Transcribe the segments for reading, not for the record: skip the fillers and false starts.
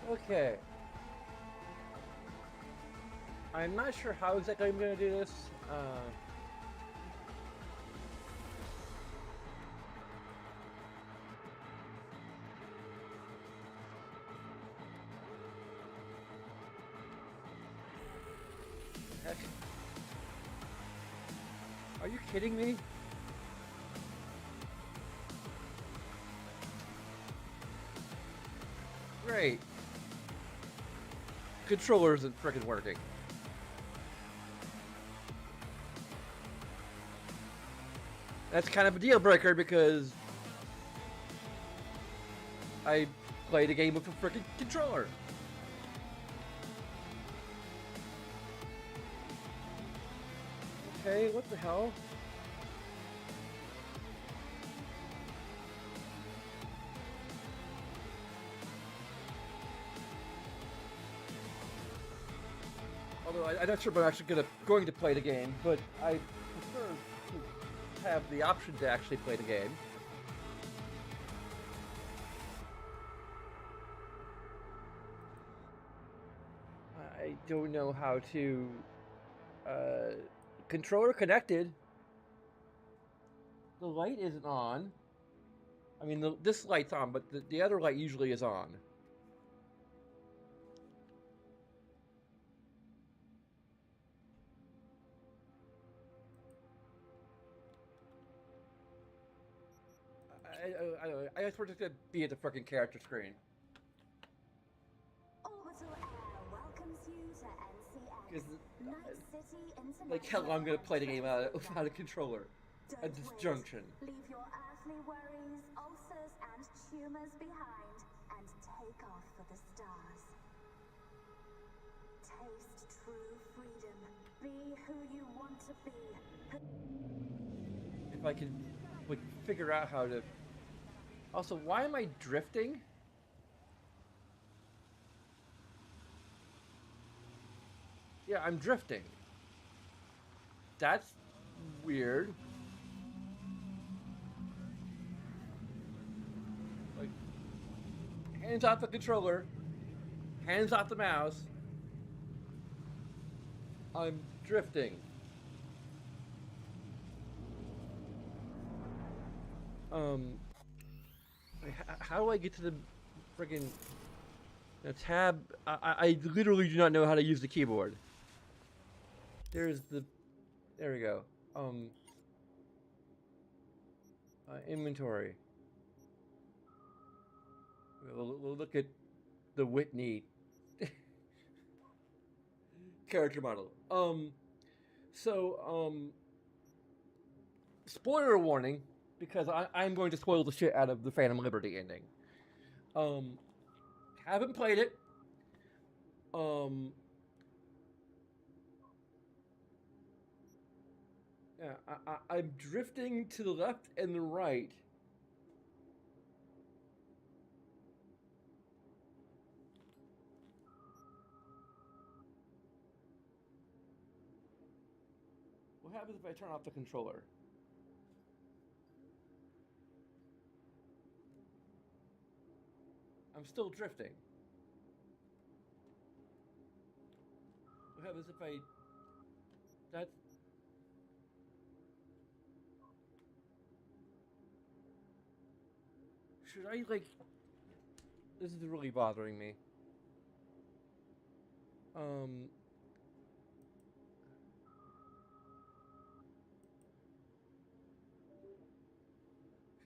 Okay. I'm not sure how exactly I'm gonna do this. Heck. Are you kidding me? Great. Controller isn't freaking working. That's kind of a deal breaker because I played a game with a freaking controller. Okay, what the hell? Although I'm not sure if I'm actually going to play the game, but I prefer to have the option to actually play the game. I don't know how to controller connected. The light isn't on. I mean, this light's on, but the other light usually is on. I don't know. I just want it to be at the freaking character screen. Orbital Air welcomes you to NCX. Night City International. Like hell, I'm gonna play the game without a controller at this junction. Leave your earthly worries, ulcers, and tumors behind, and take off for the stars. Taste true freedom. Be who you want to be. If I can, like, figure out how to. Also, why am I drifting? Yeah, I'm drifting. That's weird. Like, hands off the controller, hands off the mouse. I'm drifting. How do I get to the friggin' tab? I literally do not know how to use the keyboard. There's the, there we go. Inventory. We'll look at the Whitney character model. Spoiler warning, because I'm going to spoil the shit out of the Phantom Liberty ending. Haven't played it. Yeah, I'm drifting to the left and the right. What happens if I turn off the controller? I'm still drifting. What happens if I... That's... Should I, like... This is really bothering me.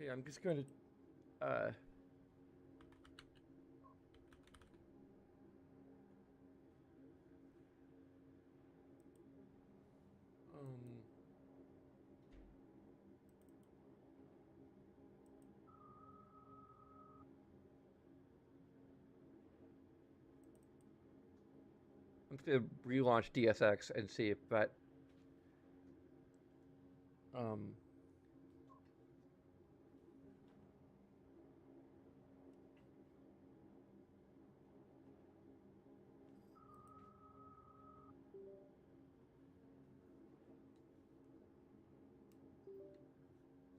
Okay, I'm just going to... I'm just gonna relaunch DSX and see if that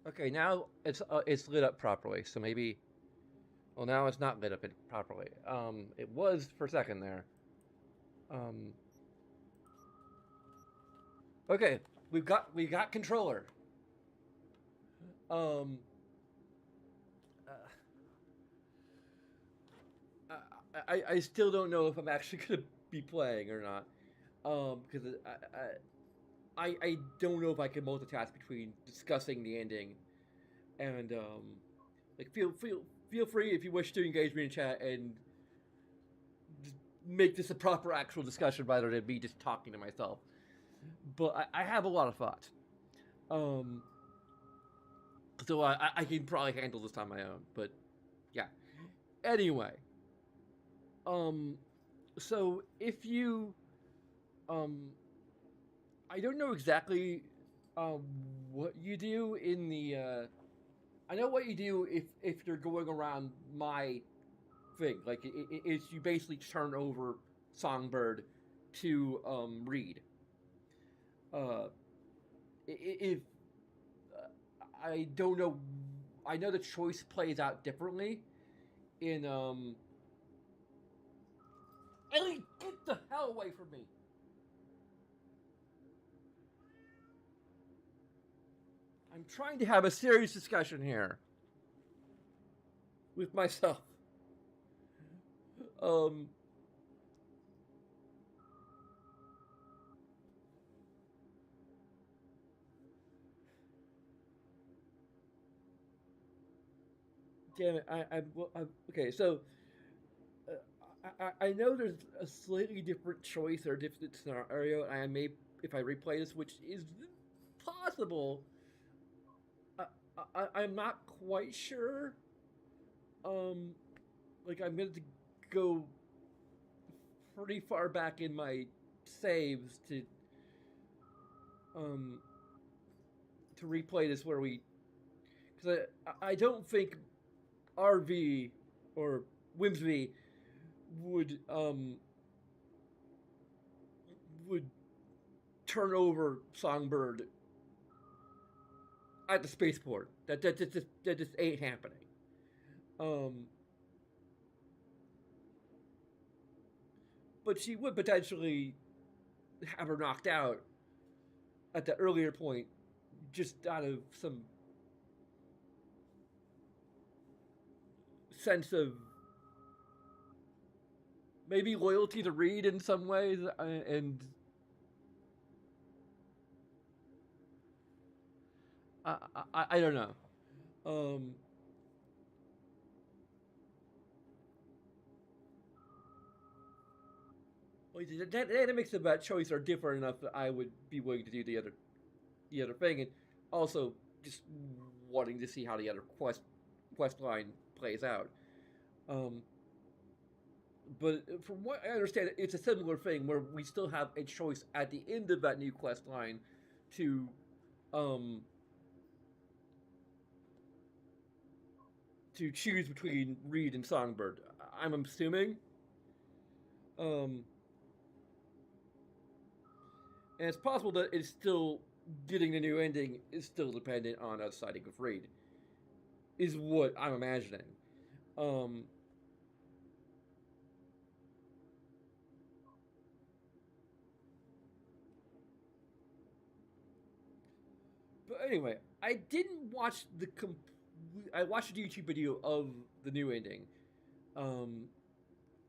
okay, now it's lit up properly, so maybe Well, now it's not lit up properly. It was for a second there. Okay, we got controller. Um, I still don't know if I'm actually gonna be playing or not. Because I don't know if I can multitask between discussing the ending and like feel free if you wish to engage me in chat and just make this a proper actual discussion rather than me just talking to myself. But I have a lot of thoughts. So I can probably handle this on my own. But yeah. Anyway. So if you I don't know exactly what you do in the I know what you do if you're going around my thing. Like it's you basically turn over Songbird to Reed. Uh, if I don't know, I know the choice plays out differently in Ellie, get the hell away from me! I'm trying to have a serious discussion here with myself. Damn it! I'm okay. So I know there's a slightly different choice or different scenario. I may, if I replay this, which is possible. I'm not quite sure. Like I'm going to go pretty far back in my saves to replay this where we, because I don't think RV or Whims-V would turn over Songbird at the spaceport. That just ain't happening. But she would potentially have her knocked out at the earlier point, just out of some sense of maybe loyalty to Reed in some ways, and I don't know. The dynamics of that choice are different enough that I would be willing to do the other thing, and also just wanting to see how the other quest line plays out. But from what I understand, it's a similar thing where we still have a choice at the end of that new quest line to choose between Reed and Songbird. I'm assuming. And it's possible that it's still getting the new ending is still dependent on us siding with Reed. Is what I'm imagining. But anyway, I didn't watch the I watched a YouTube video of the new ending, and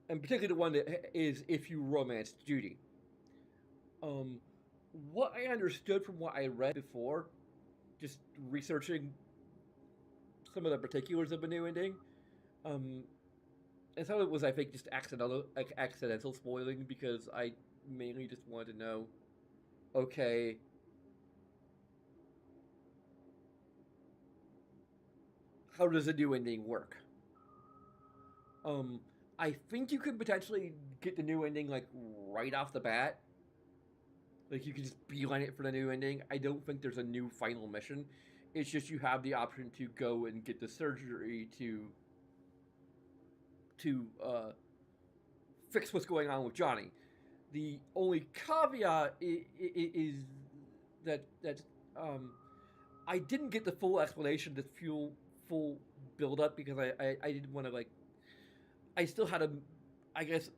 particularly the one that is if you romanced Judy. What I understood from what I read before, just researching some of the particulars of the new ending, and some of it was I think just accidental spoiling because I mainly just wanted to know, okay, how does a new ending work? I think you could potentially get the new ending like right off the bat. Like you can just beeline it for the new ending. I don't think there's a new final mission. It's just you have the option to go and get the surgery to fix what's going on with Johnny. The only caveat is that I didn't get the full explanation, the full build up because I didn't want to like. I still had a, I guess,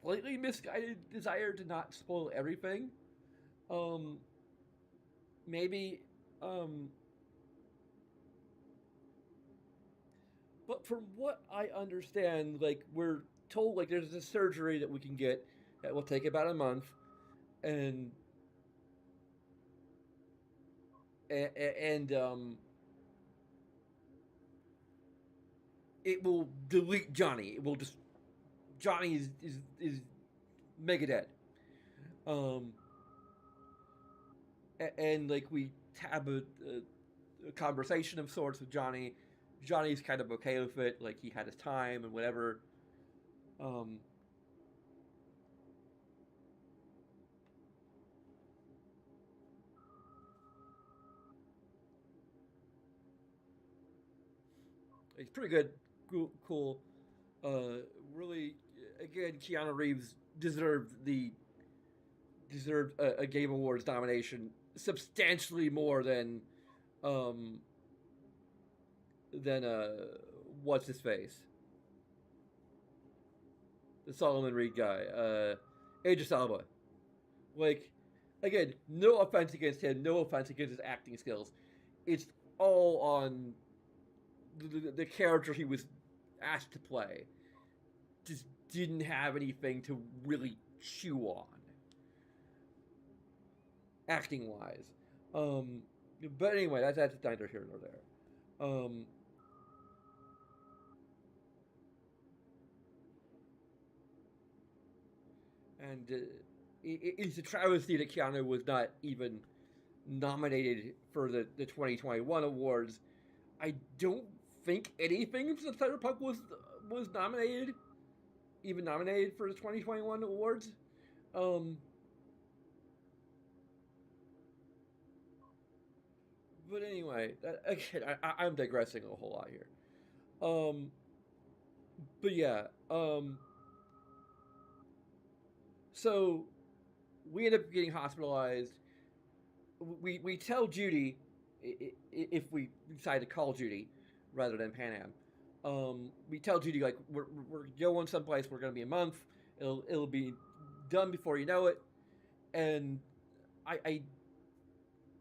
slightly misguided desire to not spoil everything. Um, maybe, um, but from what I understand, like we're told, like there's a surgery that we can get that will take about a month, and and it will delete Johnny. It will just Johnny is mega dead. Um, and like we have a conversation of sorts with Johnny. Johnny's kind of okay with it. Like he had his time and whatever. Um, it's pretty good, cool. Really, again, Keanu Reeves deserved a Game Awards nomination substantially more um than what's his face, the Solomon Reed guy, Idris Elba. Like, again, no offense against him, no offense against his acting skills. It's all on the character he was asked to play. Just didn't have anything to really chew on, acting wise. Um, but anyway, that's neither here nor there. Um, and it's a travesty that Keanu was not even nominated for the 2021 awards. I don't think anything from Cyberpunk was nominated, even nominated for the 2021 awards. Um, but anyway, again, I'm digressing a whole lot here. Um, but yeah, so we end up getting hospitalized. We tell Judy if we decide to call Judy rather than Pan Am. We tell Judy like we're going someplace. We're going to be a month. It'll be done before you know it. And I I,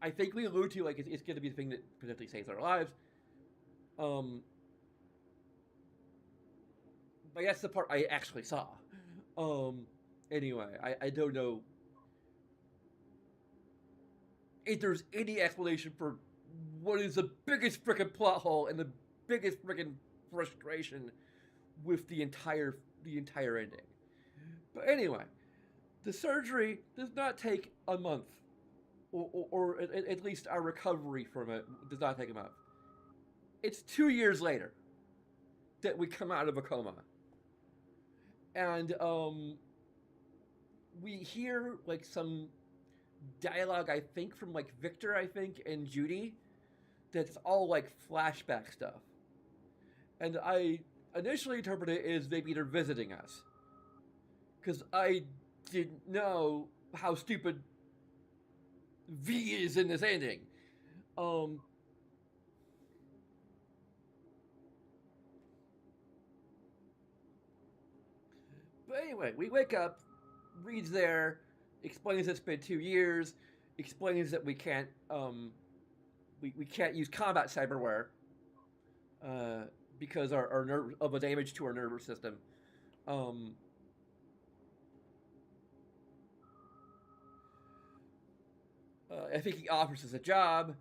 I think we allude to like it's going to be the thing that potentially saves our lives. Um, but that's the part I actually saw. Um, anyway, I don't know if there's any explanation for what is the biggest freaking plot hole and the biggest freaking frustration with the entire ending. But anyway, the surgery does not take a month, or at least our recovery from it does not take a month. It's 2 years later that we come out of a coma, and we hear like some dialogue, I think, from like Victor, I think, and Judy, that's all like flashback stuff. And I initially interpreted it as maybe they're visiting us. Because I didn't know how stupid V is in this ending. Um, but anyway, we wake up, Reed's there, explains it's been 2 years, explains that we can't use combat cyberware uh, because our nerve of a damage to our nervous system. Um, I think he offers us a job.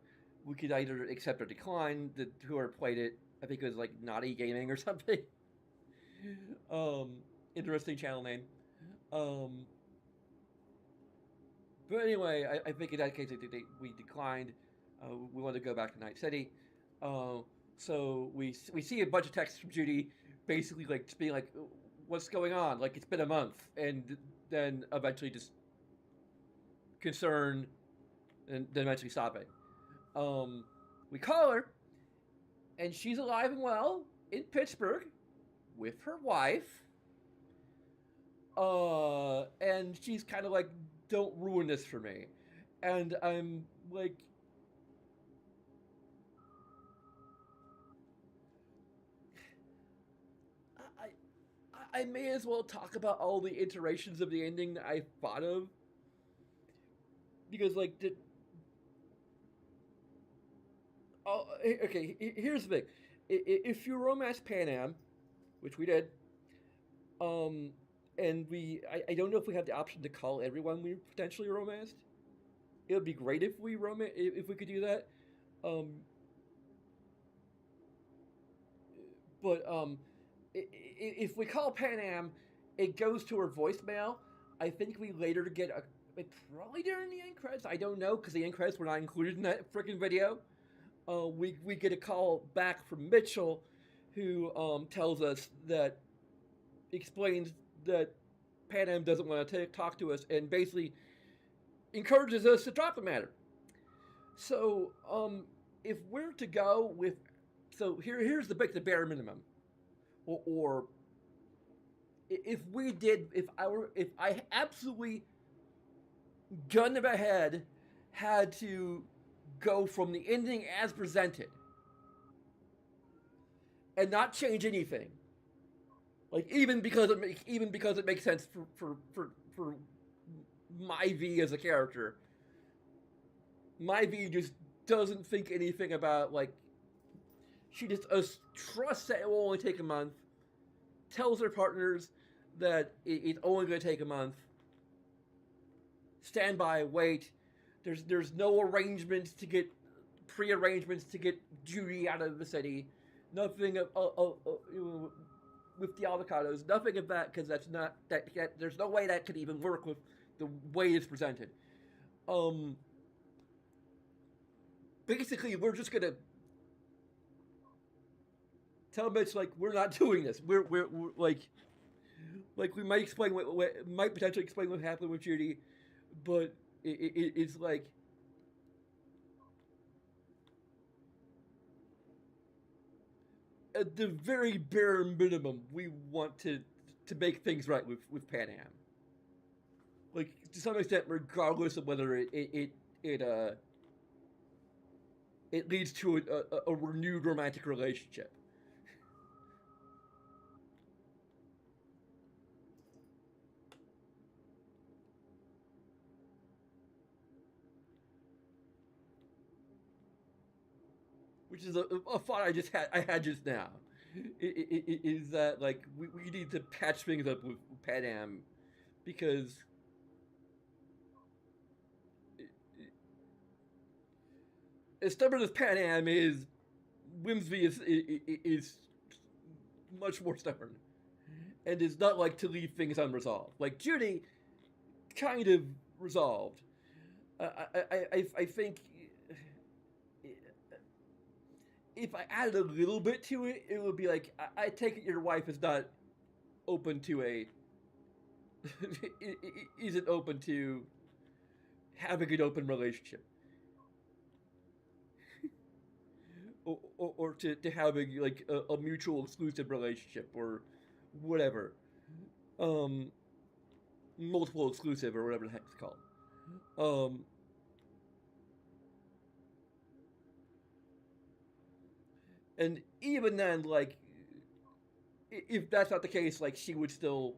We could either accept or decline. Whoever played it, I think it was like Naughty Gaming or something. um, Interesting channel name. Um, but anyway, I think in that case we declined. We wanted to go back to Night City. Uh, so we see a bunch of texts from Judy, basically like just being like, "What's going on? Like it's been a month," and then eventually just concerned, and then eventually stopping. Um, we call her, and she's alive and well in Pittsburgh with her wife. And she's kind of like, "Don't ruin this for me," and I'm like, I may as well talk about all the iterations of the ending that I thought of, because like okay, here's the thing: if you romance Panam, which we did, um, and I don't know if we have the option to call everyone we potentially romanced. It would be great if if we could do that. Um, but if we call Panam, it goes to her voicemail. I think we later get probably during the end credits. I don't know because the end credits were not included in that freaking video. We get a call back from Mitchell, who tells us that explains that Panam doesn't want to talk to us and basically encourages us to drop the matter. So if we're to go with, so here's the bare minimum, or if we did, if I absolutely gun to my head had to go from the ending as presented and not change anything, like even because it makes sense for my V as a character. My V just doesn't think anything about, like, she just trusts that it will only take a month, tells her partners that it's only going to take a month, stand by, wait. There's no arrangements to get pre-arrangements to get Judy out of the city. Nothing with the avocados. Nothing of that, because that's not that. There's no way that could even work with the way it's presented. Basically, we're just gonna tell Mitch, like, we're not doing this. We're like we might explain what might potentially explain what happened with Judy, but it's like at the very bare minimum, we want to make things right with Panam. Like, to some extent, regardless of whether it leads to a renewed romantic relationship. Which is a thought I had just now. Is that, like, we need to patch things up with Panam, because as stubborn as Panam is, Whims-V is much more stubborn, and is not like to leave things unresolved. Like, Judy, kind of resolved. I think if I added a little bit to it, it would be like, I take it your wife is not open to isn't open to having an open relationship. or to having, like, a mutual exclusive relationship, or whatever. Multiple exclusive, or whatever the heck it's called. And even then, like, if that's not the case, like, she would still,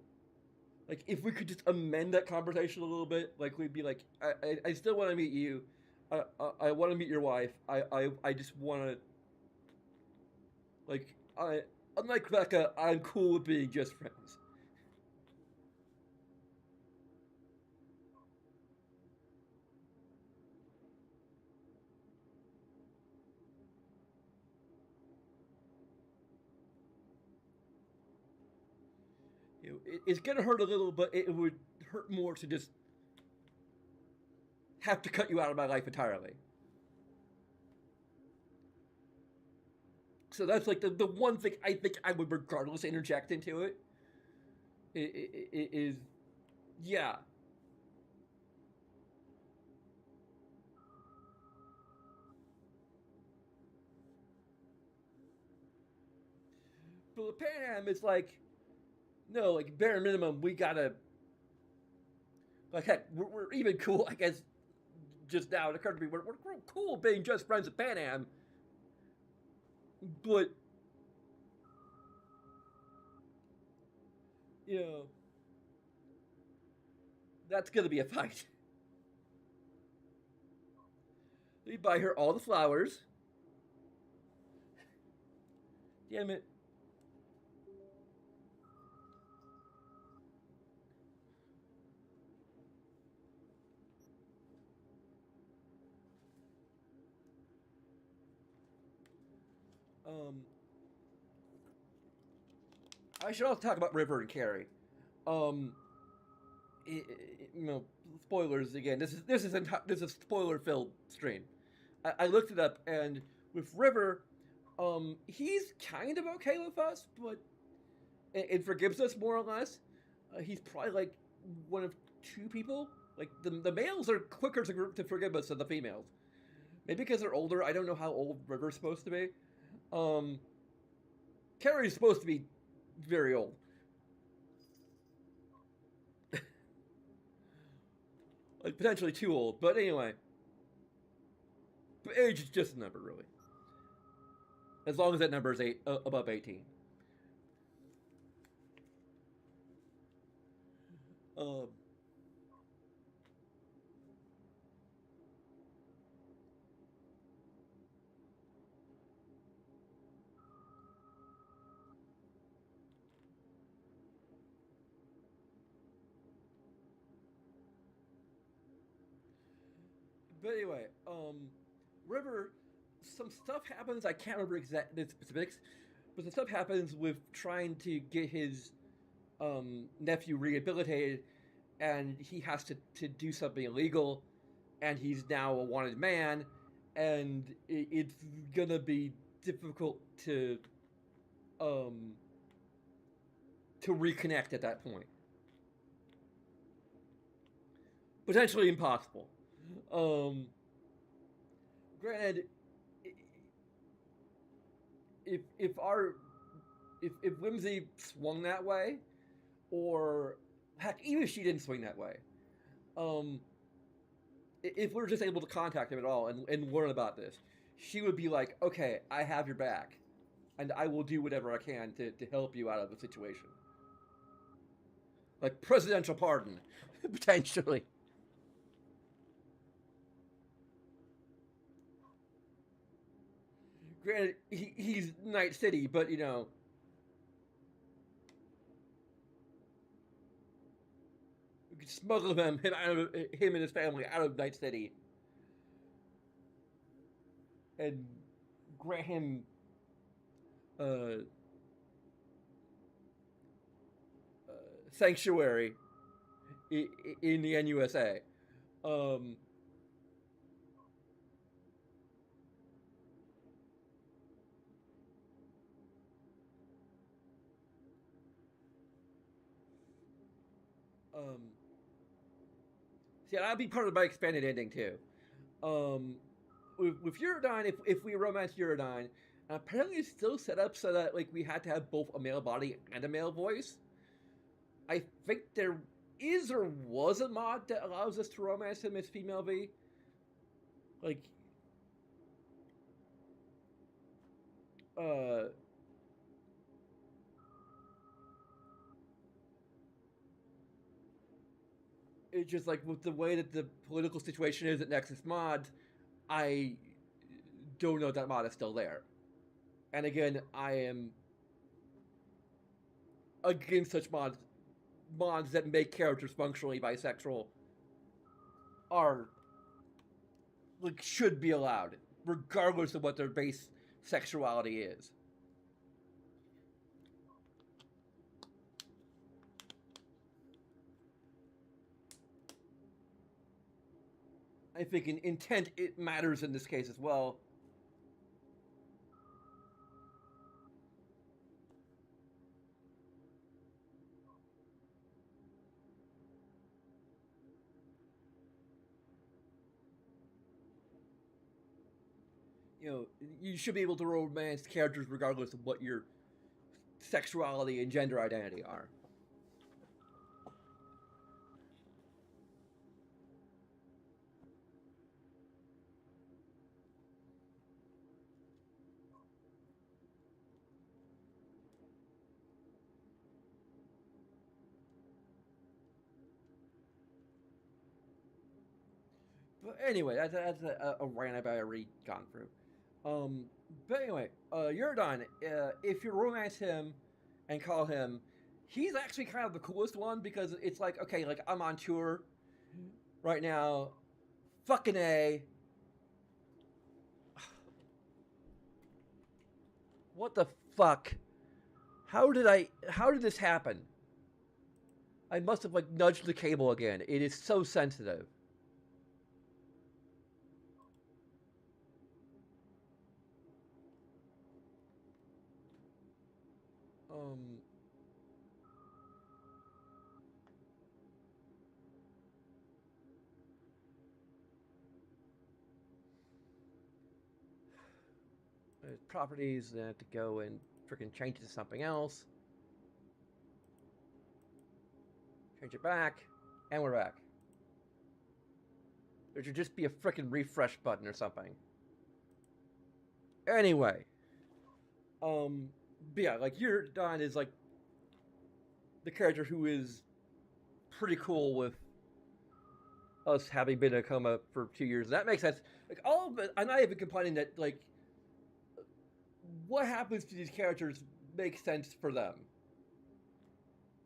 like, if we could just amend that conversation a little bit, like, we'd be like, I still want to meet you. I want to meet your wife. I just want to, like, unlike Becca, I'm cool with being just friends. It's gonna hurt a little, but it would hurt more to just have to cut you out of my life entirely. So that's, like, the one thing I think I would regardless interject into it. It is, yeah. But with Panam, it's like, no, like, bare minimum, we gotta, like, heck, we're even cool, I guess. Just now it occurred to me, we're cool being just friends with Panam, but You know, that's gonna be a fight. You buy her all the flowers. Damn it. Um, I should also talk about River and Carrie. Um, you know, spoilers again. This is spoiler filled stream. I looked it up, and with River, he's kind of okay with us, but it forgives us more or less. He's probably like one of two people. Like the males are quicker to forgive us than the females. Maybe because they're older. I don't know how old River's supposed to be. Um, Carrie's supposed to be very old. Like potentially too old, but anyway. But age is just a number, really. As long as that number is above 18. Um, but anyway, River, some stuff happens. I can't remember the specifics, but some stuff happens with trying to get his nephew rehabilitated, and he has to do something illegal, and he's now a wanted man, and it's gonna be difficult um, to reconnect at that point. Potentially impossible. Um, Granted, if Whimsy swung that way, or heck, even if she didn't swing that way, um, if we were just able to contact him at all and learn about this, she would be like, "Okay, I have your back, and I will do whatever I can to help you out of the situation." Like presidential pardon, potentially. Granted, he's Night City, but you know, we could smuggle him and his family out of Night City, and grant him uh, sanctuary in the NUSA. Um, um, See, that'd be part of my expanded ending too. Um, with Eurodyne, if we romance Eurodyne, apparently it's still set up so that like we had to have both a male body and a male voice. I think there is or was a mod that allows us to romance him as female V. Like, uh, it's just like with the way that the political situation is at Nexus Mods, I don't know if that mod is still there. And again, I am against such mods that make characters functionally bisexual are like should be allowed, regardless of what their base sexuality is. I think in intent it matters in this case as well. You know, you should be able to romance characters regardless of what your sexuality and gender identity are. But anyway, that's a rant I've already gone through. But anyway, Eurodon, if you romance him and call him, he's actually kind of the coolest one because it's like, okay, like I'm on tour right now, fucking A. What the fuck? How did this happen? I must have like nudged the cable again. It is so sensitive. Um Properties, then I have to go and freaking change it to something else. Change it back, and we're back. There should just be a freaking refresh button or something. Anyway, but yeah, like Eurodon is like the character who is pretty cool with us having been in a coma for 2 years. That makes sense. Like all of it, I'm not even complaining that like what happens to these characters makes sense for them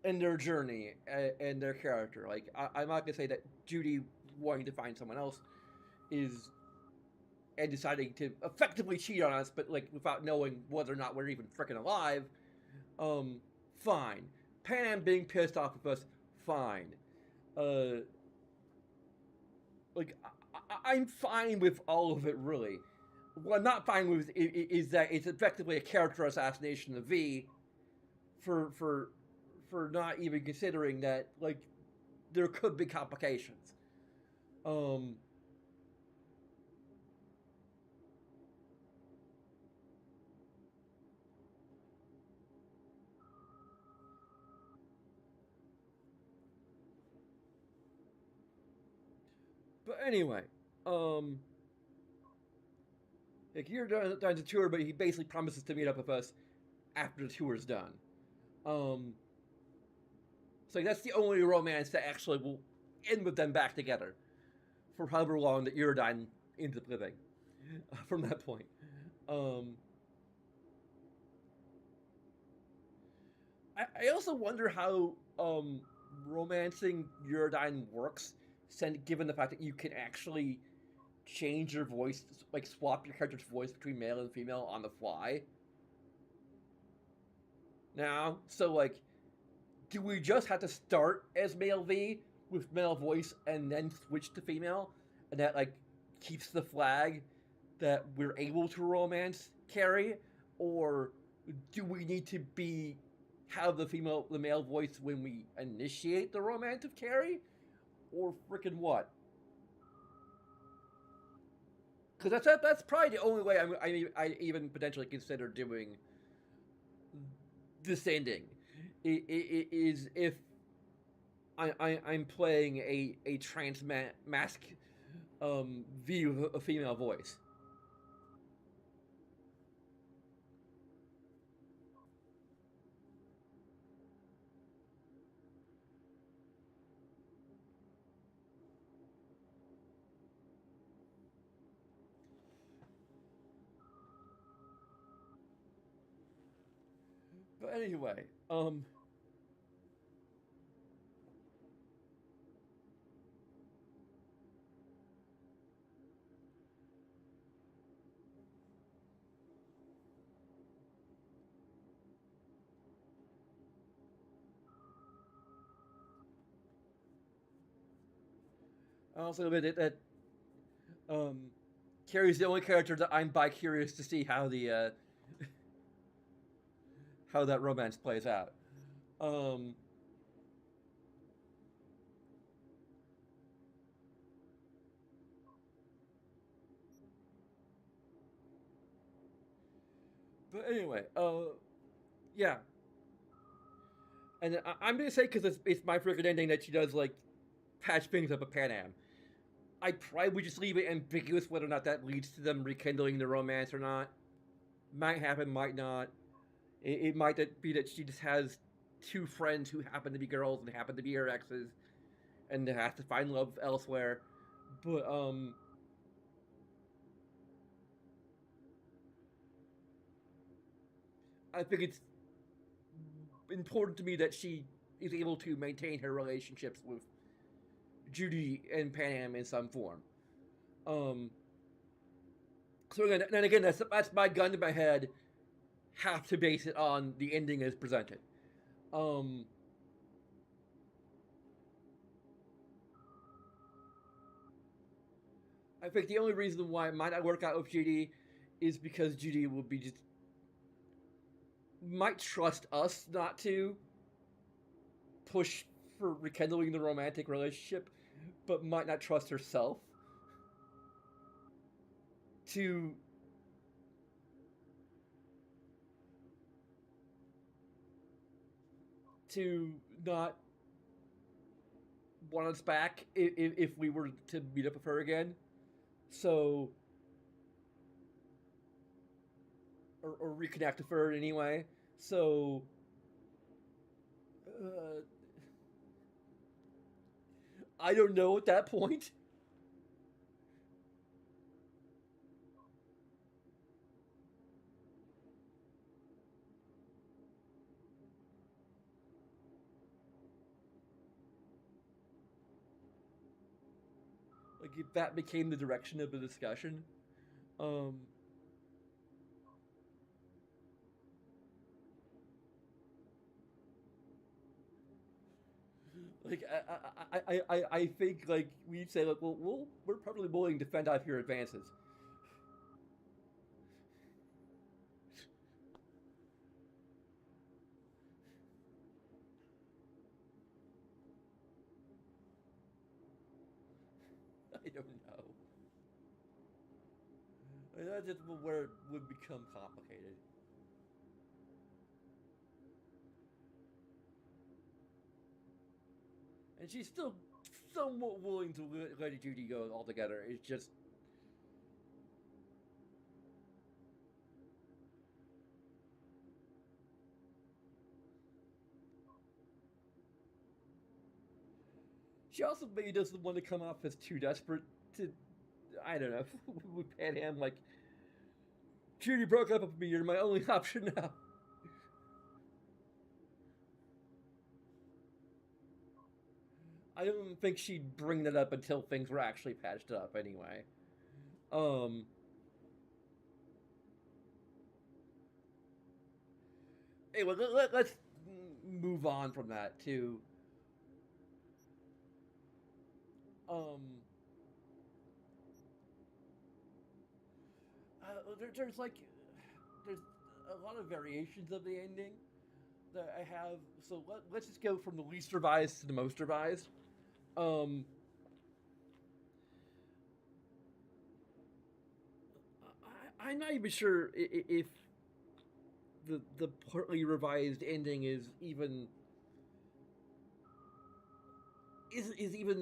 and their journey and their character. Like I'm not gonna say that Judy wanting to find someone else is and deciding to effectively cheat on us, but like without knowing whether or not we're even freaking alive. Fine. Pan being pissed off with us, fine. Like I'm fine with all of it, really. What I'm not fine with is that it's effectively a character assassination of V for not even considering that like there could be complications. But anyway, like you're done the tour, but he basically promises to meet up with us after the tour's done. So that's the only romance that actually will end with them back together for however long that Eurodine ends up living from that point. I also wonder how romancing Eurodine works, given the fact that you can actually change your voice, like swap your character's voice between male and female on the fly. Now, so like, do we just have to start as male V with male voice and then switch to female, and that like keeps the flag that we're able to romance Carrie, or do we need to have the male voice when we initiate the romance of Carrie, or freaking what? Because that's probably the only way I even potentially consider doing this ending is if I'm playing a trans mask view of a female voice. But anyway, also admit that Carrie's the only character that I'm bi-curious to see how the how that romance plays out. But anyway, yeah. And I'm gonna say because it's my freaking ending that she does like patch things up at Pan Am. I probably would just leave it ambiguous whether or not that leads to them rekindling the romance or not. Might happen, might not. It might be that she just has two friends who happen to be girls and happen to be her exes, and has to find love elsewhere. But I think it's important to me that she is able to maintain her relationships with Judy and Panam in some form. Um, so again, and again, that's my gun to my head. Have to base it on the ending as presented. Um, I think the only reason why it might not work out with Judy is because Judy will be just might trust us not to push for rekindling the romantic relationship, but might not trust herself to to not want us back if we were to meet up with her again. So, or reconnect with her anyway. So, I don't know at that point. Like, if that became the direction of the discussion. Um, like I think like we'd say like we're probably willing to fend off your advances. I don't know. That's just where it would become complicated. And she's still somewhat willing to let Judy go altogether. It's just she also maybe doesn't want to come off as too desperate to. I don't know. With Panham, like Judy broke up with me. You're my only option now. I don't think she'd bring that up until things were actually patched up. Anyway. Um. Anyway, let's move on from that to um. There's like there's a lot of variations of the ending that I have. So let's just go from the least revised to the most revised. Um, I'm not even sure if the partly revised ending is even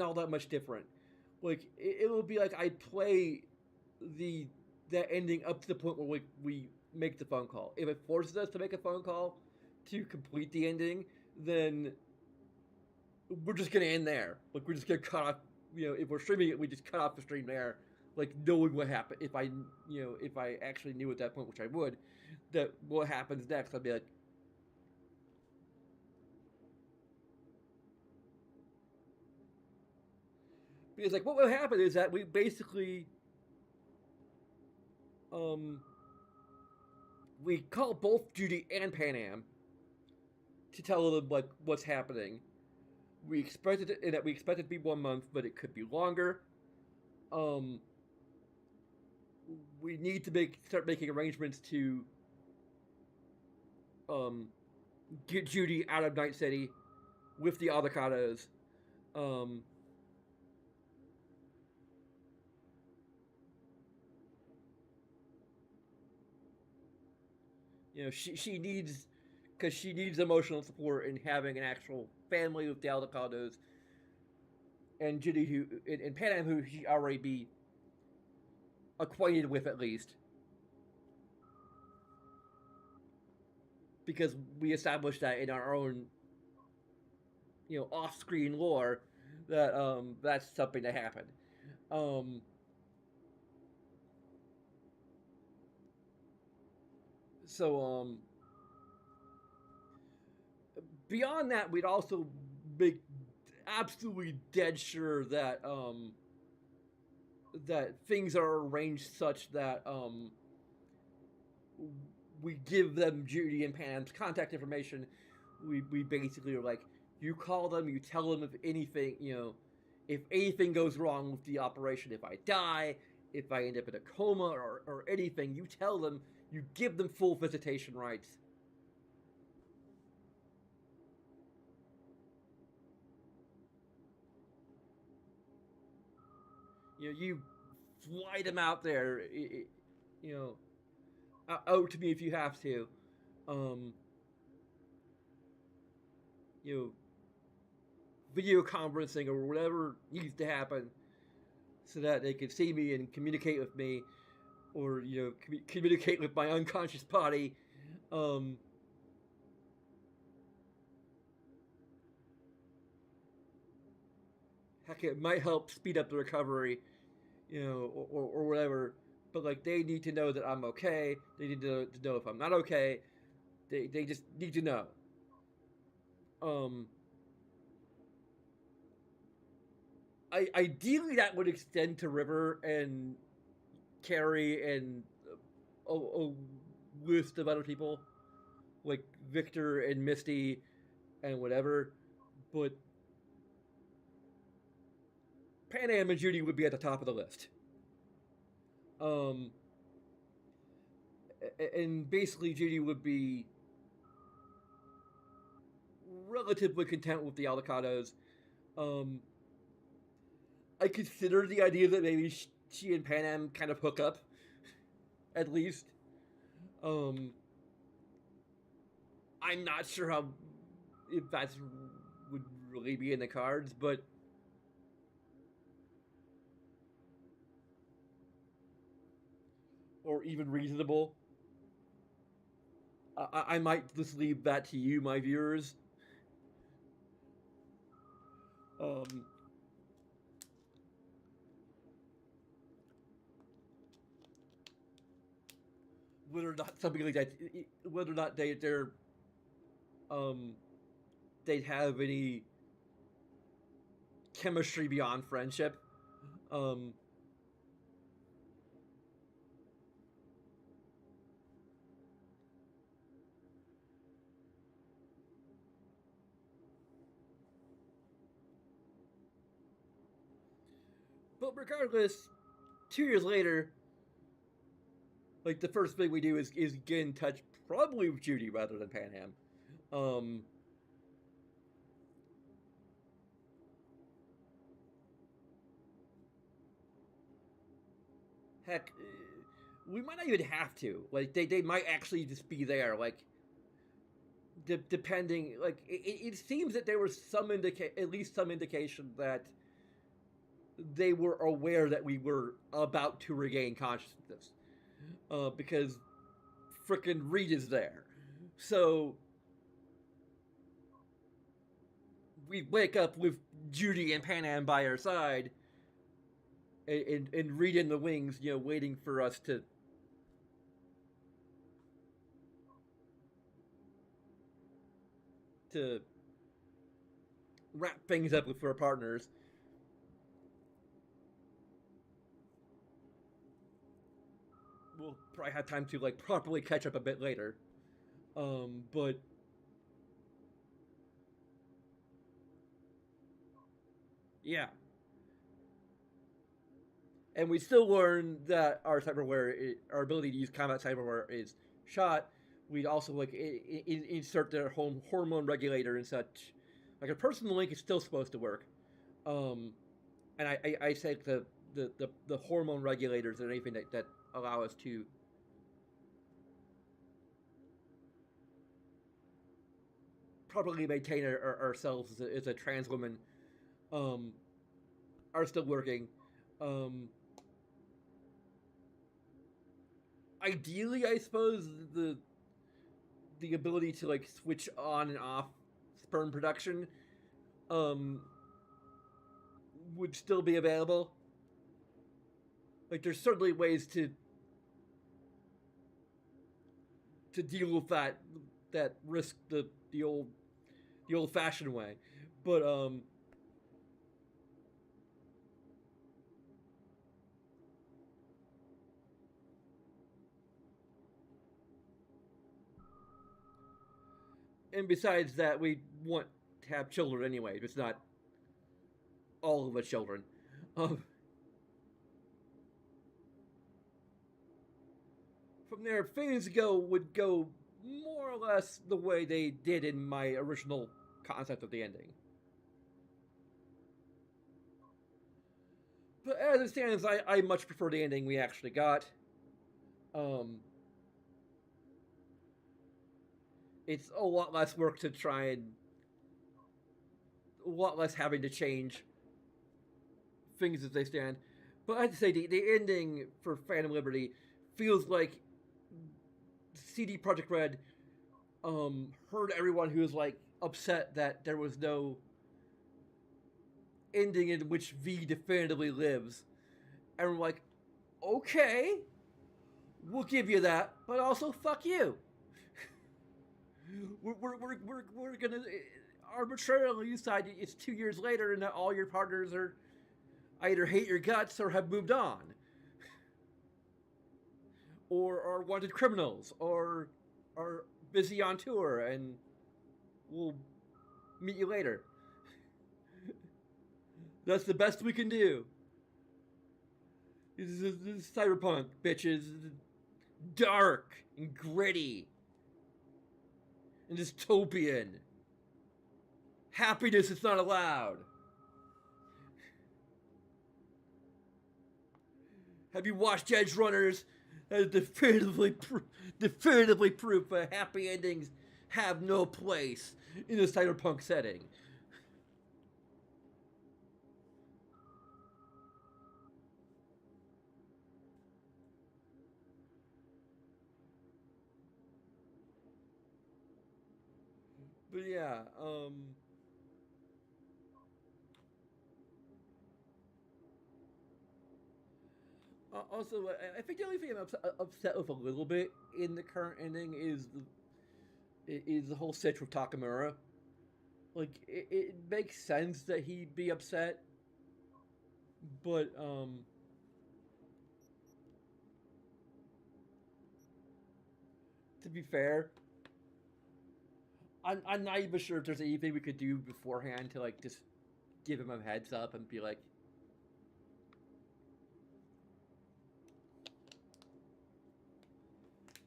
all that much different. Like it will be like I play the that ending up to the point where we make the phone call. If it forces us to make a phone call to complete the ending, then we're just gonna end there. Like we're just gonna cut off. You know, if we're streaming it, we just cut off the stream there. Like knowing what happened. If I actually knew at that point, which I would, that what happens next, I'd be like, because like what will happen is that we basically um we call both Judy and Panam to tell them like what's happening. We expected it, and that we expect it to be 1 month, but it could be longer. Um, we need to start making arrangements to um get Judy out of Night City with the avocados. Um, she needs because she needs emotional support and having an actual family with the avocados and Judy who and Panam who she already be acquainted with at least because we established that in our own off-screen lore that that's something that happened. Um, so beyond that, we'd also make absolutely dead sure that that things are arranged such that we give them Judy and Pam's contact information. We basically are like, you call them, you tell them if anything, if anything goes wrong with the operation, if I die, if I end up in a coma or anything, you tell them, you give them full visitation rights. You fly them out there, you know, out to me if you have to. Um, you know, video conferencing or whatever needs to happen so that they can see me and communicate with me, or communicate with my unconscious body. Um, Heck, it might help speed up the recovery, or whatever. But like, they need to know that I'm okay. They need to know if I'm not okay. They just need to know. Um, Ideally, that would extend to River and Carrie and a list of other people, like Victor and Misty and whatever. But Panam and Judy would be at the top of the list. Um, and basically, Judy would be relatively content with the avocados. I consider the idea that maybe she and Panam kind of hook up, at least. I'm not sure if that's would really be in the cards, but or even reasonable. I might just leave that to you, my viewers. Um, whether or not something like that, whether or not um, they'd have any chemistry beyond friendship. Um, but regardless, 2 years later, like, the first thing we do is get in touch, probably with Judy rather than Panam. Um, Heck, we might not even have to. Like, they might actually just be there. Like, depending. Like, it seems that there was at least some indication that they were aware that we were about to regain consciousness, because frickin' Reed is there. So we wake up with Judy and Panam by our side, and Reed in the wings, waiting for us to wrap things up with our partners. We'll probably have time to, like, properly catch up a bit later. But yeah. And we still learn that our our ability to use combat cyberware is shot. We'd also, like, insert their home hormone regulator and such. Like, a personal link is still supposed to work. And I say the hormone regulators and anything that allow us to properly maintain ourselves as a trans woman, are still working. Ideally, I suppose the ability to, like, switch on and off sperm production would still be available. Like there's certainly ways to deal with that risk the old fashioned way, but and besides that, we want to have children anyway. It's not all of the children. Um, from there, things would go more or less the way they did in my original concept of the ending. But as it stands, I much prefer the ending we actually got. Um, it's a lot less work to try and a lot less having to change things as they stand. But I have to say, the ending for Phantom Liberty feels like CD Projekt Red heard everyone who was like upset that there was no ending in which V definitively lives, and we're like, okay, we'll give you that, but also fuck you. We're gonna arbitrarily decide it's 2 years later and that all your partners are either hate your guts or have moved on, or are wanted criminals, or are busy on tour and we'll meet you later. That's the best we can do. This is Cyberpunk, bitches. Dark and gritty and dystopian. Happiness is not allowed. Have you watched Edge Runners? That is definitively proof that happy endings have no place in a cyberpunk setting. But yeah, also, I think the only thing I'm upset with a little bit in the current ending is the whole stitch with Takamura. Like, it makes sense that he'd be upset, but to be fair, I'm not even sure if there's anything we could do beforehand to like just give him a heads up and be like,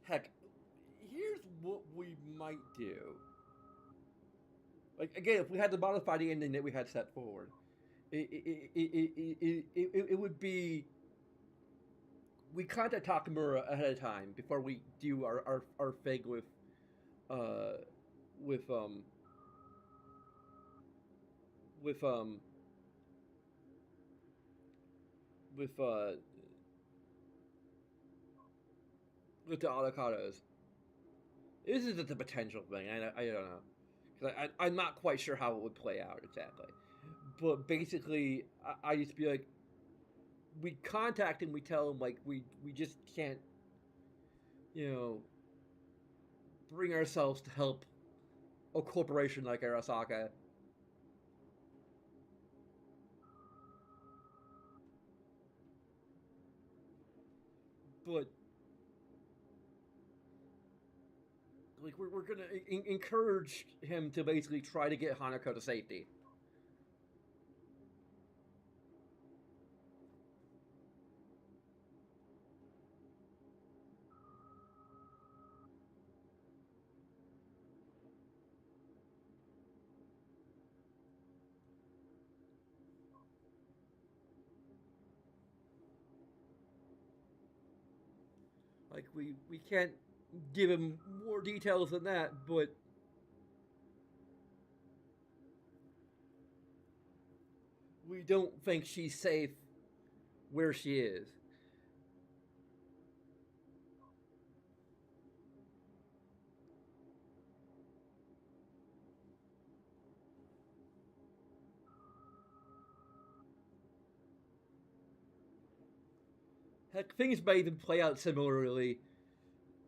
heck, here's what we might do. Like again, if we had to modify the ending that we had set forward, it would be we contact Takamura ahead of time before we do our thing uh with with with with the avocados. This is the potential thing. I don't know because I'm not quite sure how it would play out exactly. But basically, I just be like, we contact him, we tell him like we just can't, you know, bring ourselves to help a corporation like Arasaka. But like we're gonna encourage him to basically try to get Hanako to safety. Like we can't give him more details than that, but we don't think she's safe where she is. Heck, things may even play out similarly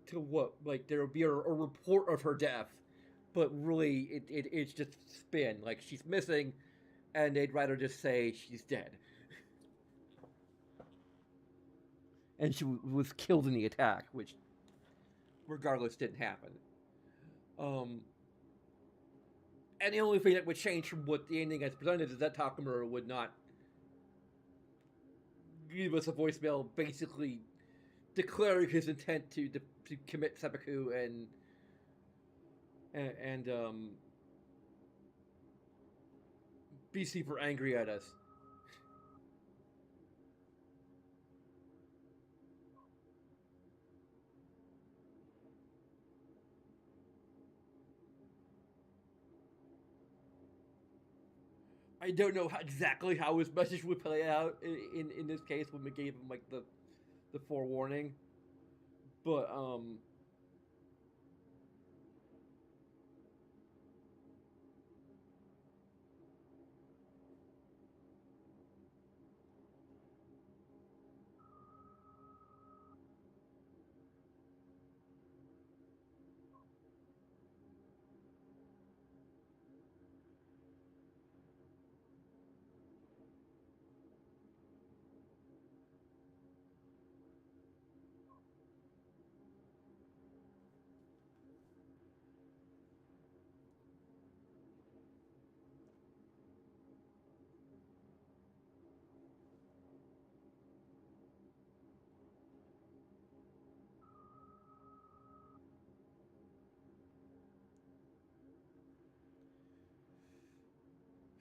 to what, like, there will be a report of her death, but really it's just spin. Like, she's missing, and they'd rather just say she's dead. And she was killed in the attack, which, regardless, didn't happen. Um, and the only thing that would change from what the ending has presented is that Takamura would not give us a voicemail basically declaring his intent to commit seppuku and be super angry at us. I don't know exactly how his message would play out in this case when we gave him like the forewarning, but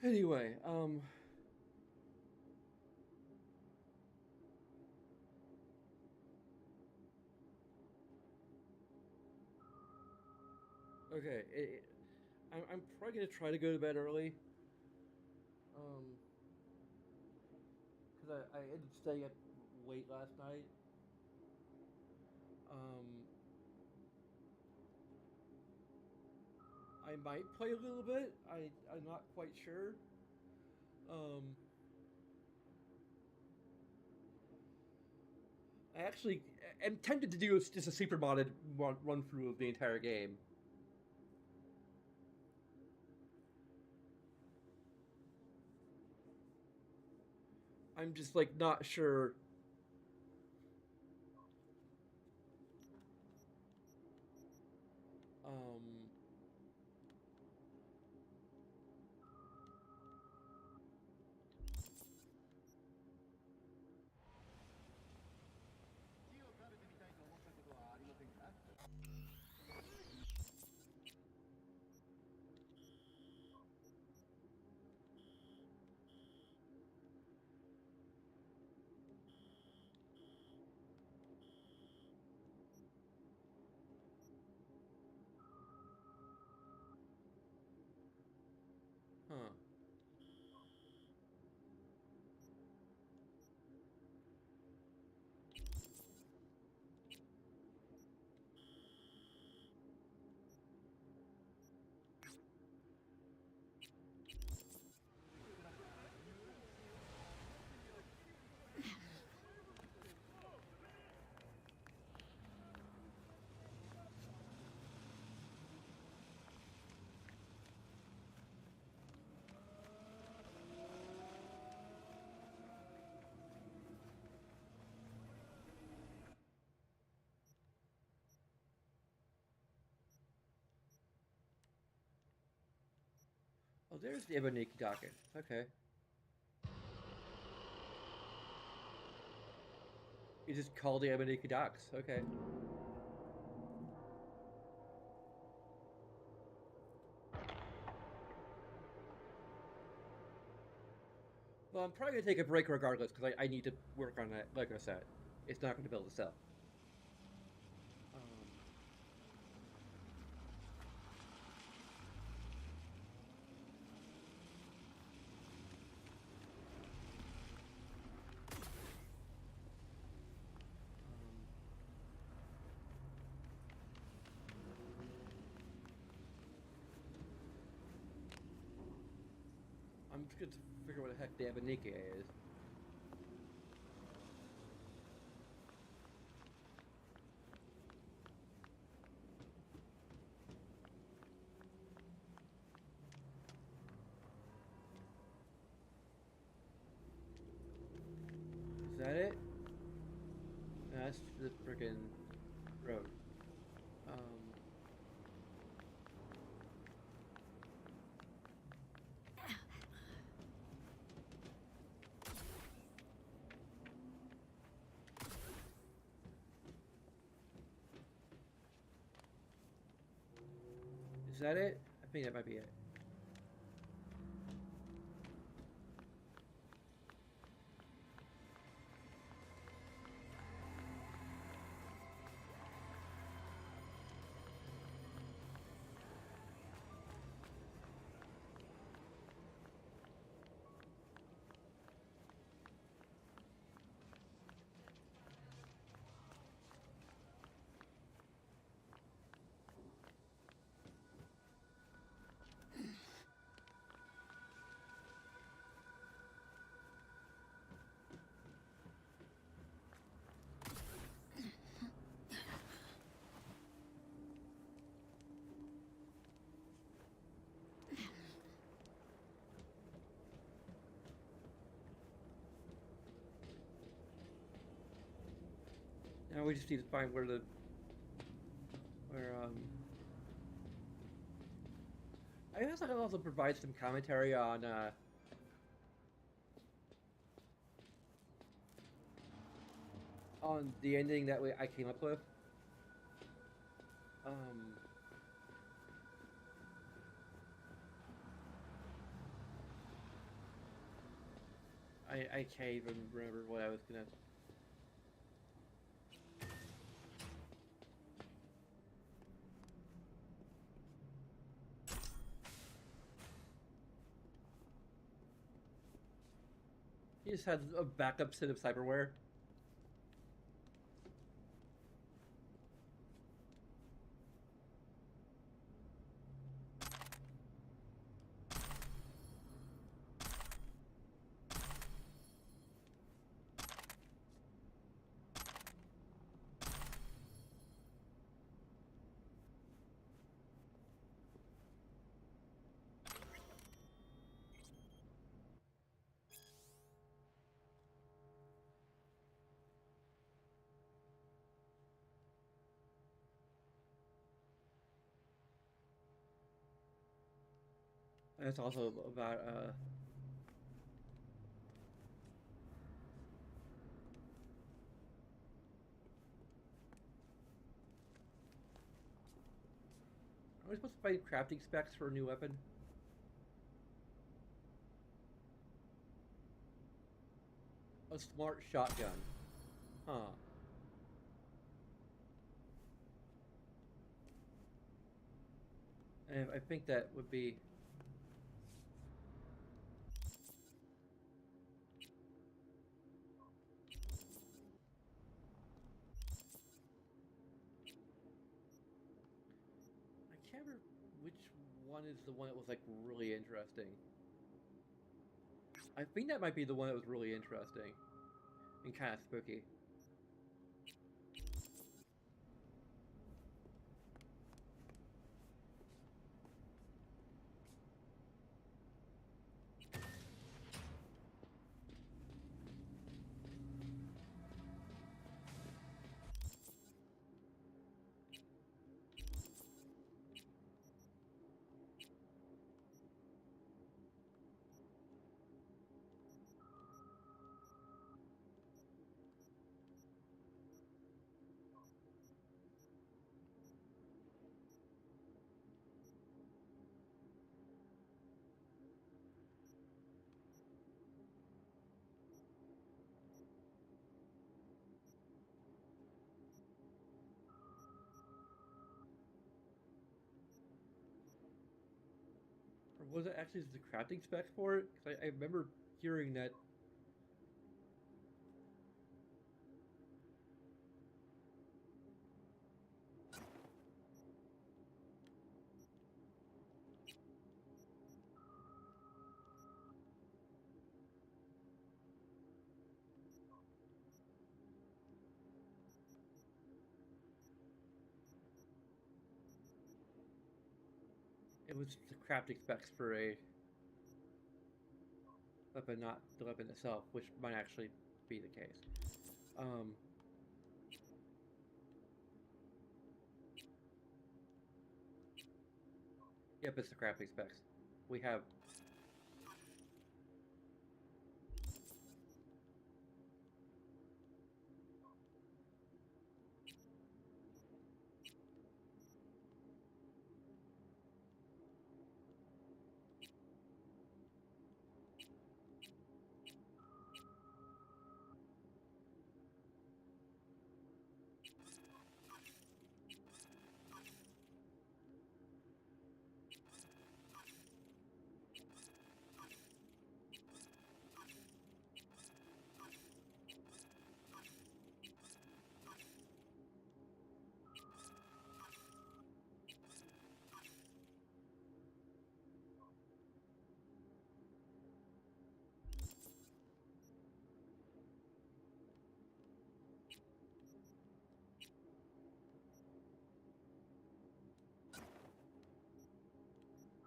anyway, okay, I'm probably gonna try to go to bed early, because I ended up staying up late last night. Um, I might play a little bit. I'm not quite sure. Um, I actually am tempted to do just a super modded run through of the entire game. I'm just like not sure. Um, huh. Oh, there's the Eboniki docket. Okay. You just call the Eboniki docks. Okay. Well, I'm probably gonna take a break regardless because I need to work on that. Like I said, it's not gonna build itself. Um, I'm just gonna figure out what the heck the Eboniki is. fucking road. Is that it? I think that might be it. Now we just need to find where I guess I can also provide some commentary on the ending that I came up with. I can't even remember what I was gonna. He just had a backup set of cyberware. And it's also about are we supposed to find crafting specs for a new weapon? A smart shotgun. Huh. And I think that would be. I can't remember which one is the one that was like really interesting. I think that might be the one that was really interesting and kind of spooky. Or was it actually the crafting specs for it? Because I remember hearing that. It was the crafting specs for a weapon, not the weapon itself, which might actually be the case. Yep, it's the crafting specs. We have.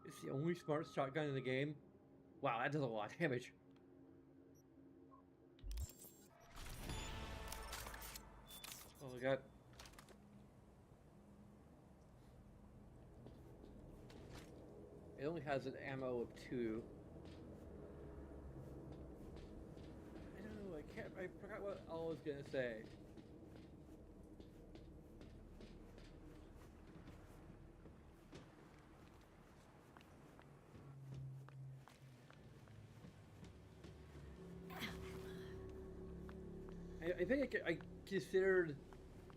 It's the only smart shotgun in the game. Wow, that does a lot of damage. Oh my god. It only has an ammo of 2. I don't know, I forgot what I was gonna say. I think I considered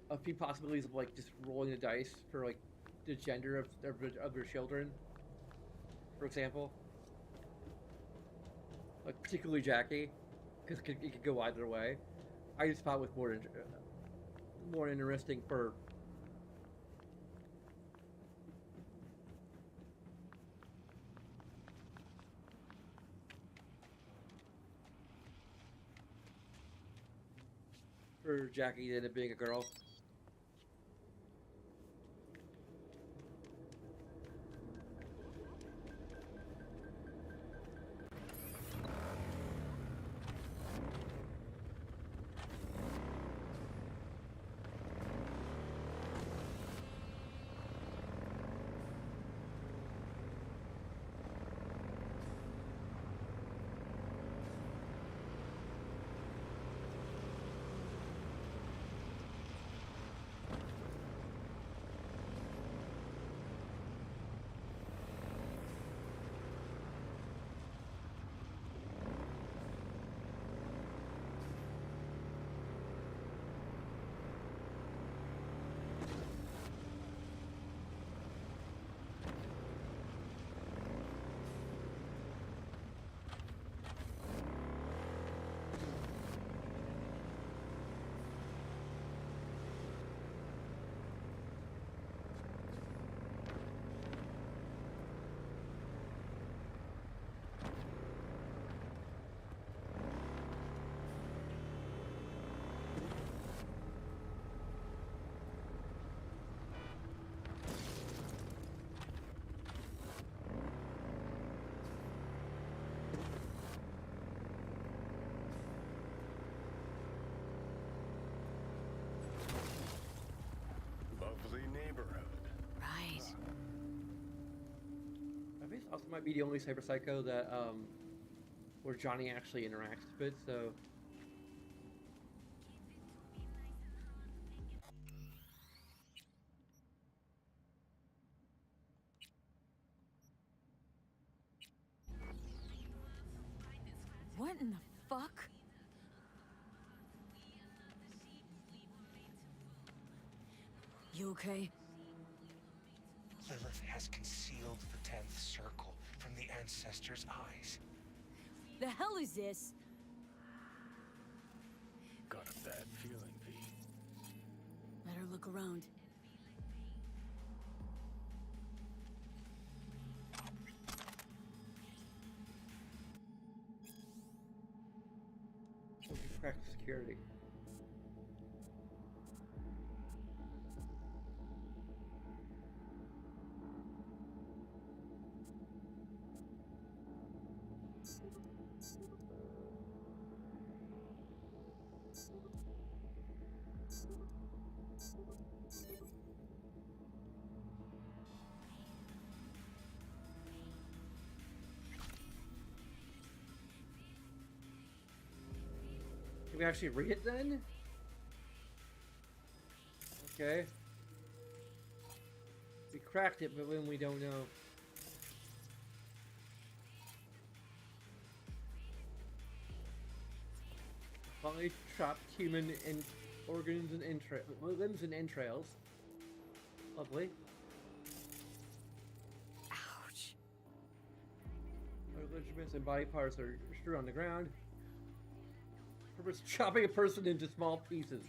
a few possibilities of like just rolling the dice for like the gender of their children, for example. Like particularly Jackie, because it could go either way. I just thought it was more interesting for. For Jackie than it being a girl. Lovely neighborhood. Right. I think this also might be the only Cyber Psycho that where Johnny actually interacts with. So. What in the fuck? You okay? Lilith has concealed the 10th circle from the ancestors' eyes. The hell is this? Got a bad feeling, V. Better look around. Practice security. we actually read it then? Okay. We cracked it, but when we don't know. Finally trapped human in organs and limbs and entrails. Lovely. Ouch. Our ligaments and body parts are strewn on the ground. Purpose chopping a person into small pieces.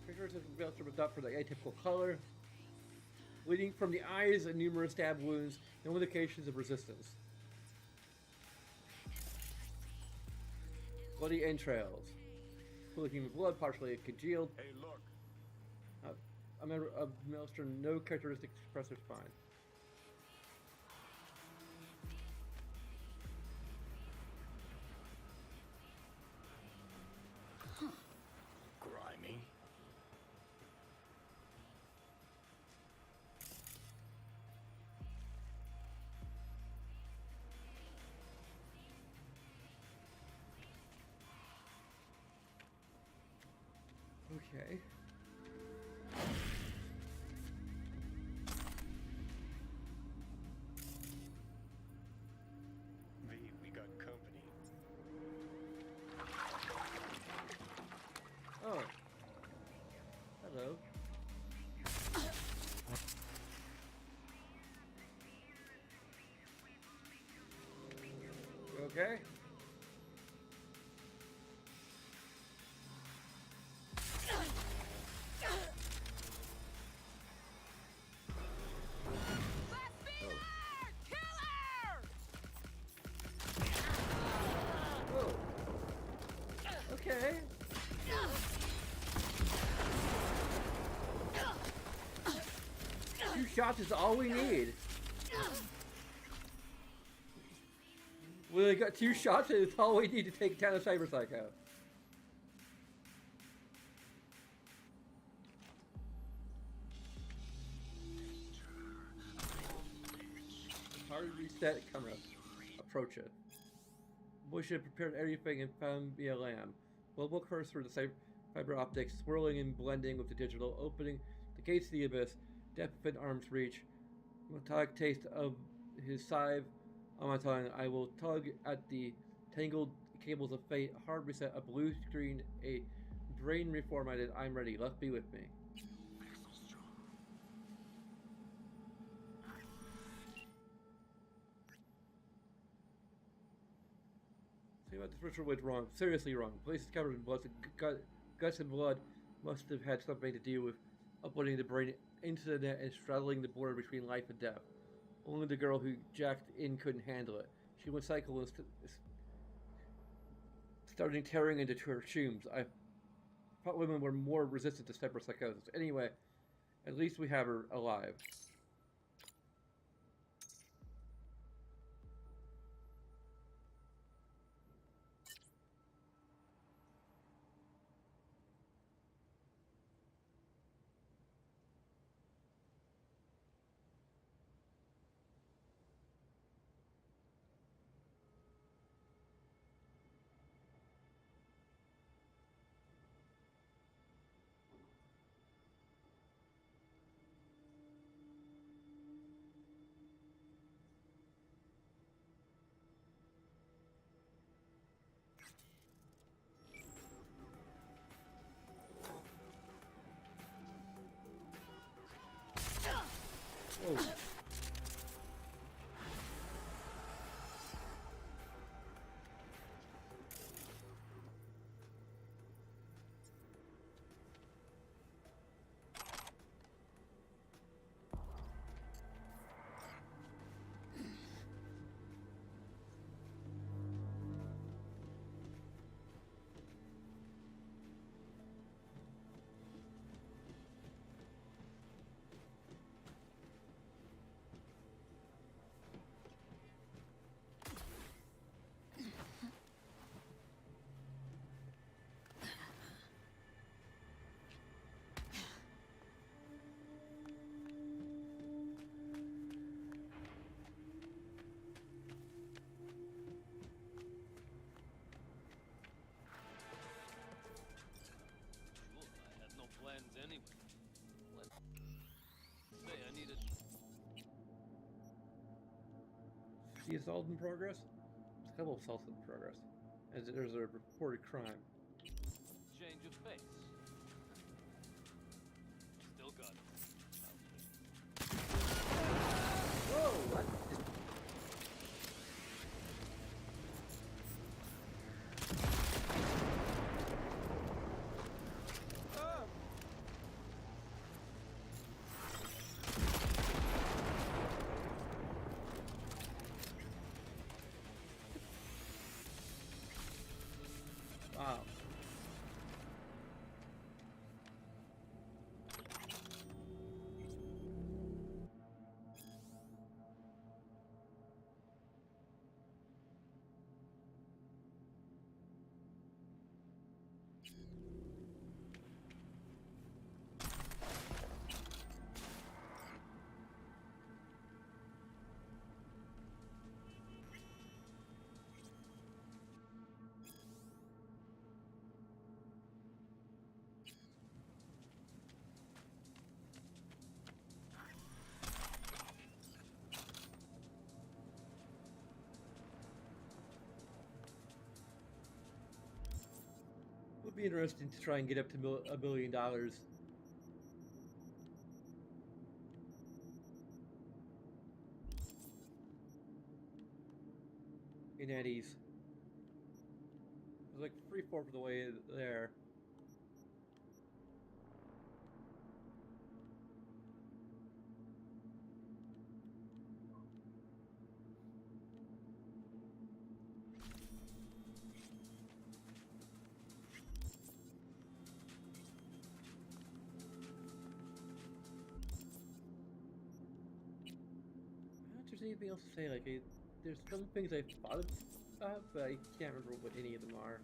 Pictures of the belts are up for the atypical color. Bleeding from the eyes and numerous stab wounds, no indications of resistance. Bloody entrails. Full of human blood, partially congealed. Hey, look. A member of Maelstrom, no characteristic expressive spine. Grimy. Okay. V, we got company. Oh. Hello. You okay? Oh. Okay. Two shots is all we need. We only got 2 shots and it's all we need to take down a Cyber Psycho. Hard reset camera. Approach it. We should have prepared everything and found via lamb. Global cursor the fiber optics swirling and blending with the digital, opening the gates to the abyss, depth within arm's reach. Metallic taste of his scythe on my tongue. I will tug at the tangled cables of fate. Hard reset, a blue screen, a brain reformatted. I'm ready. Let's be with me. See what this ritual went wrong. Seriously wrong. Place is covered in blood. Guts and blood must have had something to do with uploading the brain into the net and straddling the border between life and death. Only the girl who jacked in couldn't handle it. She went cycle and starting tearing into her tombs. I thought women were more resistant to cyberpsychosis. Anyway, at least we have her alive. Oh. see assault in progress? There's a couple of assaults in progress. And there's a reported crime. Change of pace. Still got it. Whoa! What? Wow. Would be interesting to try and get up to $1 billion. In Eddie's. It was like 3/4 of the way there. There's anything else to say? Like, there's some things I thought of, but I can't remember what any of them are.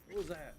What was that?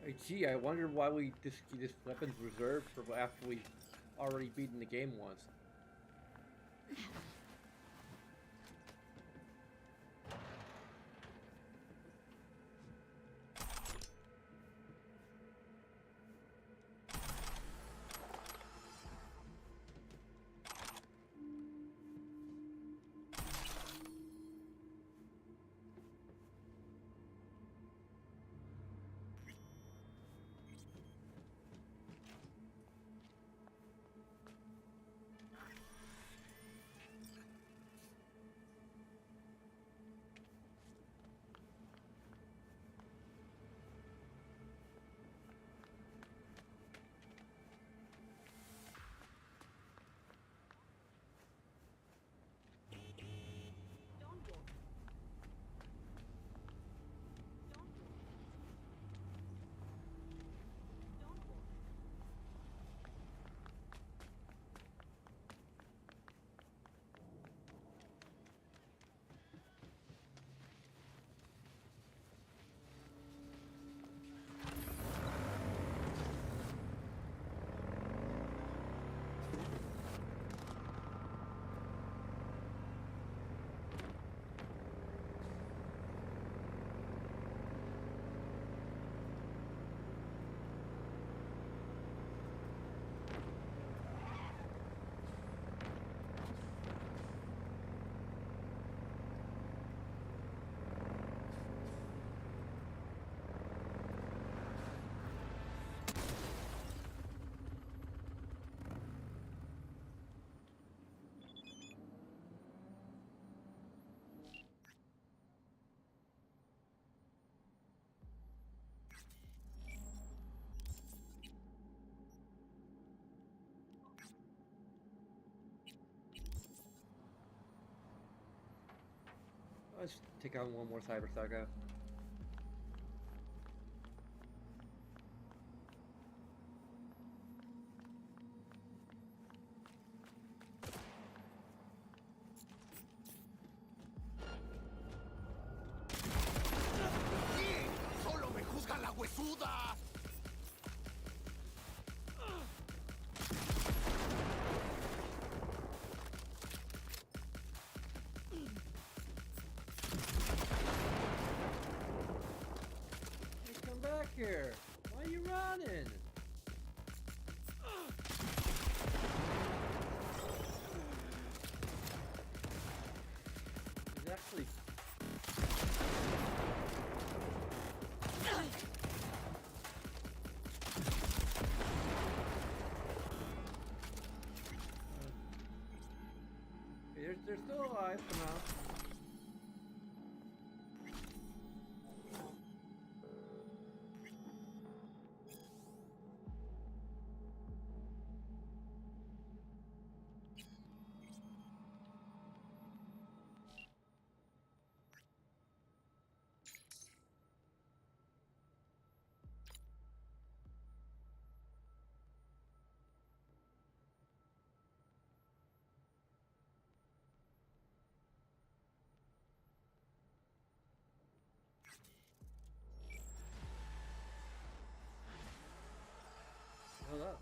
Hey, gee, I wonder why we this weapon's reserved for after we've already beaten the game once. Let's take on one more cyber psycho. ¡Solo me juzga la huesuda! Hey, come back here! Why are you running? He's actually. They're still alive for now. Hold up.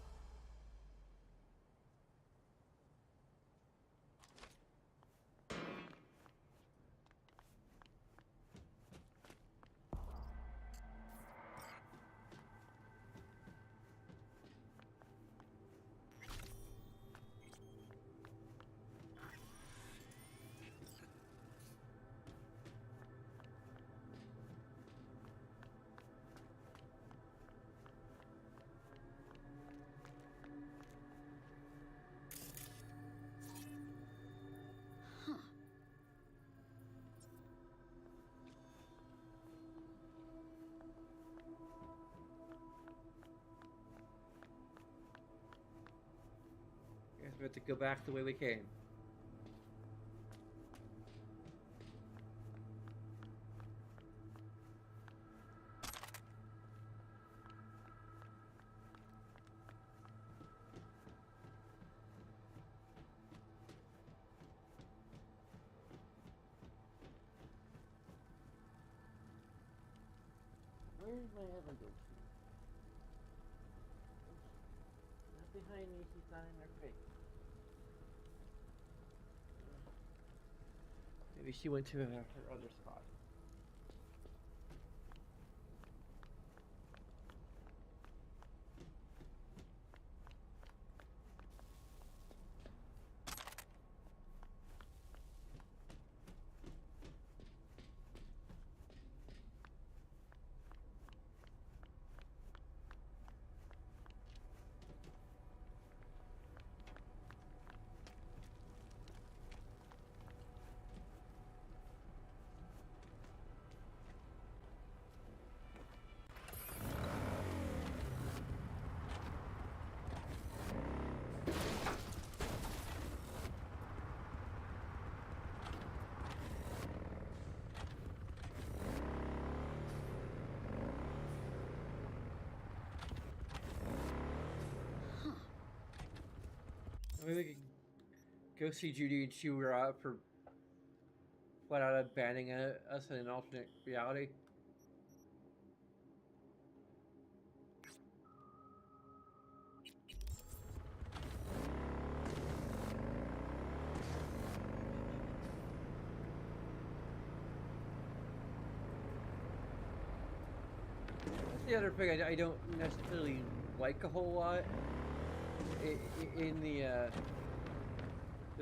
Guess we have to go back the way we came. Where's my heaven go to? Not behind me, she's not in her face. Maybe she went to her other spot. Maybe we could go see Judy and chew her out for flat out abandoning us in an alternate reality. That's the other thing I don't necessarily like a whole lot in the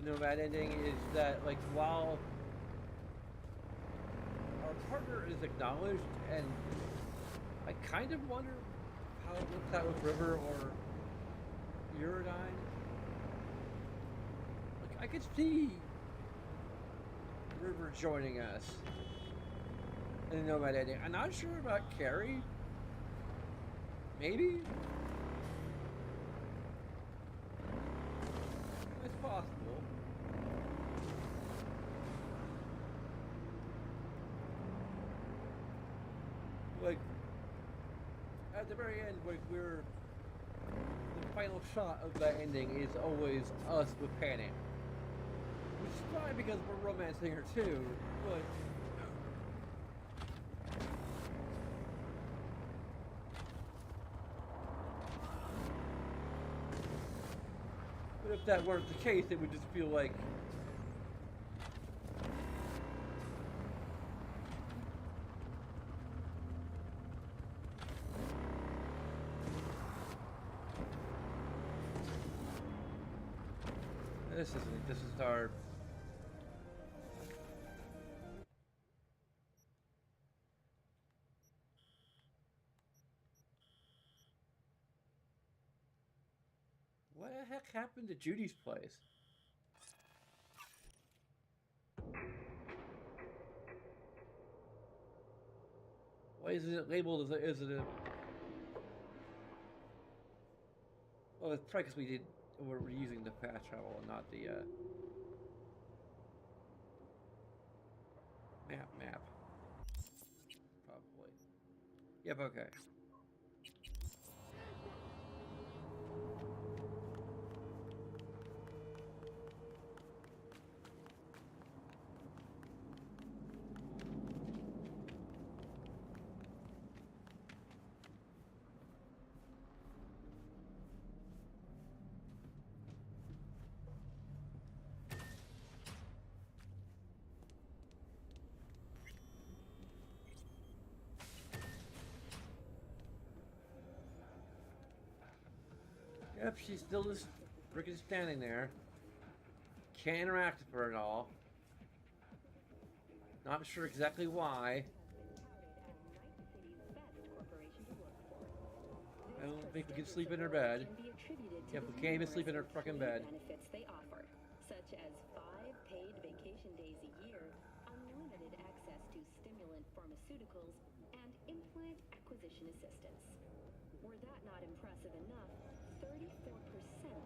Nomad ending is that, like, while our partner is acknowledged, and I kind of wonder how it looks out with River or Neurodyne. Like, I could see River joining us in the Nomad ending. I'm not sure about Carrie. Maybe? It's possible. like at the very end, like the final shot of that ending is always us with Panic, which is fine because we're romancing her too, but. But if that weren't the case, it would just feel like this is our what the heck happened to Judy's place? Why isn't it labeled as a well, it's probably because we're using the fast travel and not the map. Probably. Yep, okay. Yep, she's still just freaking standing there. Can't interact with her at all. Not sure exactly why. I don't think we can sleep in her bed. Yep, we can't even sleep in her fucking bed. Benefits they offer, such as 5 paid vacation days a year, unlimited access to stimulant pharmaceuticals, and implant acquisition assistance. Were that not impressive enough, 34%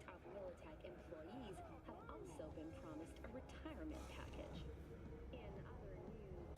of Militech employees have also been promised a retirement package. In other news...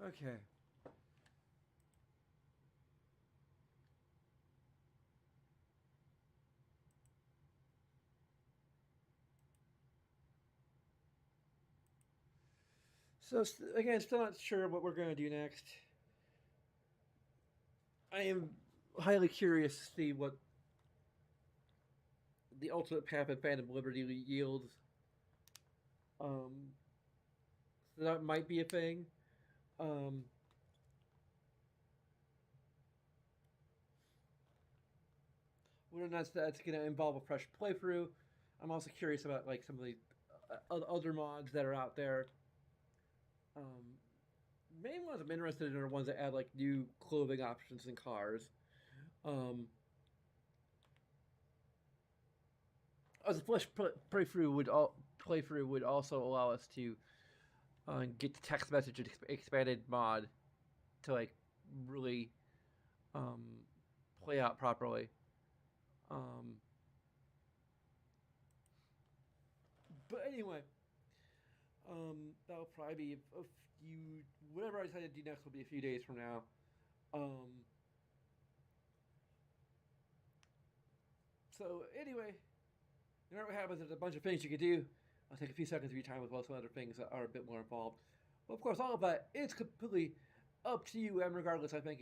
Okay. So again, still not sure what we're going to do next. I am highly curious to see what the ultimate path of Phantom Liberty yields. So that might be a thing. Whether or not that's going to involve a fresh playthrough. I'm also curious about like some of the other mods that are out there. Main ones I'm interested in are ones that add like new clothing options in cars. As a fresh playthrough would also allow us to get the text message expanded mod to like really play out properly. But anyway, that'll probably be a few. Whatever I decide to do next will be a few days from now. So anyway, you know what happens? There's a bunch of things you can do. I'll take a few seconds of your time with some other things that are a bit more involved. But of course, all of that is completely up to you, and regardless, I think